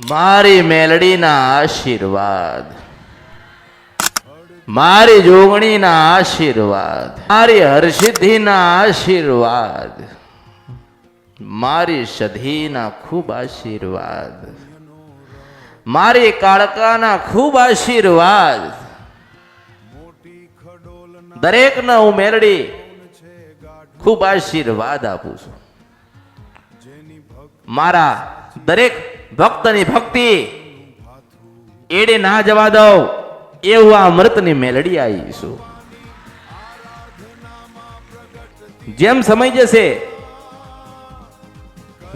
મારી મેલડીના આશીર્વાદ, મારી જોગણીના આશીર્વાદ, મારી હરસિદ્ધિના આશીર્વાદ, મારી સધીના ખૂબ આશીર્વાદ, મારી કાળકાના ખૂબ આશીર્વાદ. દરેકને હું મેલડી ખૂબ આશીર્વાદ આપું છું. મારા દરેક ભક્તની ભક્તિ એડે ના જવા દઉં એવું આ અમૃતની મેલડી આવી છું. જેમ સમય જશે,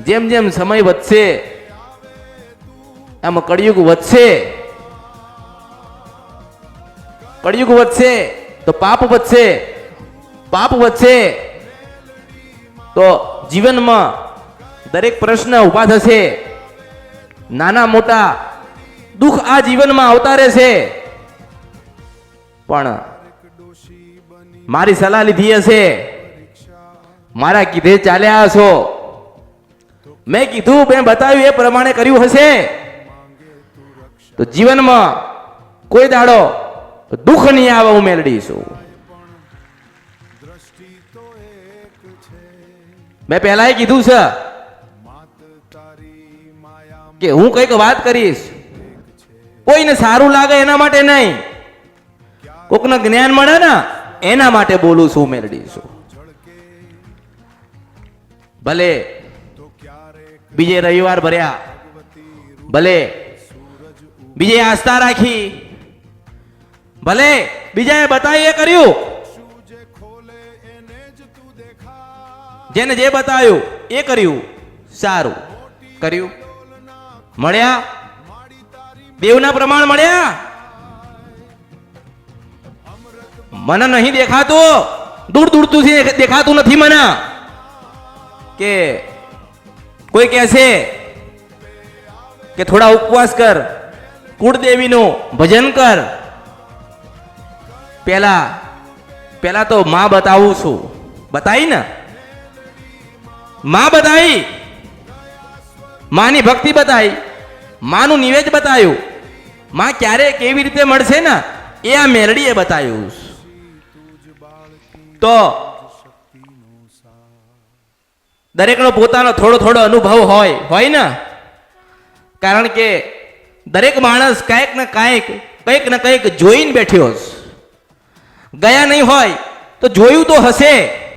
જેમ જેમ સમય વધશે એમ કળિયુગ વધશે. કળિયુગ વધશે તો પાપ વધશે, પાપ વધશે તો જીવનમાં દરેક પ્રશ્ન ઉભા થશે. નાના મોટા દુઃખ આ જીવનમાં આવતા રહેશે. પણ મારી સલાહ લીધી હશે, મારા કીધે ચાલ્યા હશો, મેં કીધું મેં બતાવ્યું એ પ્રમાણે કર્યું હશે તો જીવનમાં કોઈ દાડો દુઃખ નહીં આવે. હું મેળવીશું. મેં પહેલા કીધું છે કે હું કઈક વાત કરીશ, કોઈને સારું લાગે એના માટે નહીં, કોકને જ્ઞાન મળે ને એના માટે બોલું છું. મેળવીશું. ભલે બીજે રવિવાર ભર્યા, ભલે બીજે આસ્થા રાખી, ભલે બીજાએ બતાવી એ કર્યું, જેને જે બતાવ્યું એ કર્યું, સારું કર્યું. મળ્યા દેવના પ્રમાણ મળ્યા. મને નહીં દેખાતું, દૂર દૂરથી દેખાતું નથી મને. કે કોઈ કહેશે કે થોડા ઉપવાસ કર, કુળદેવીનું ભજન કર. પેલા તો માં બતાવું છું. બતાવી ને, માં બતાવી, માની ભક્તિ બતાવી, માનું નિવેદ બતાવ્યું. માં ક્યારે કેવી રીતે મળશે ને એ આ મેરડીએ બતાવ્યું. તો દરેકનો પોતાનો થોડો થોડો અનુભવ હોય ને. કારણ કે દરેક માણસ કંઈક ને કંઈક જોઈને બેઠ્યો. ગયા નહીં હોય તો જોયું તો હશે.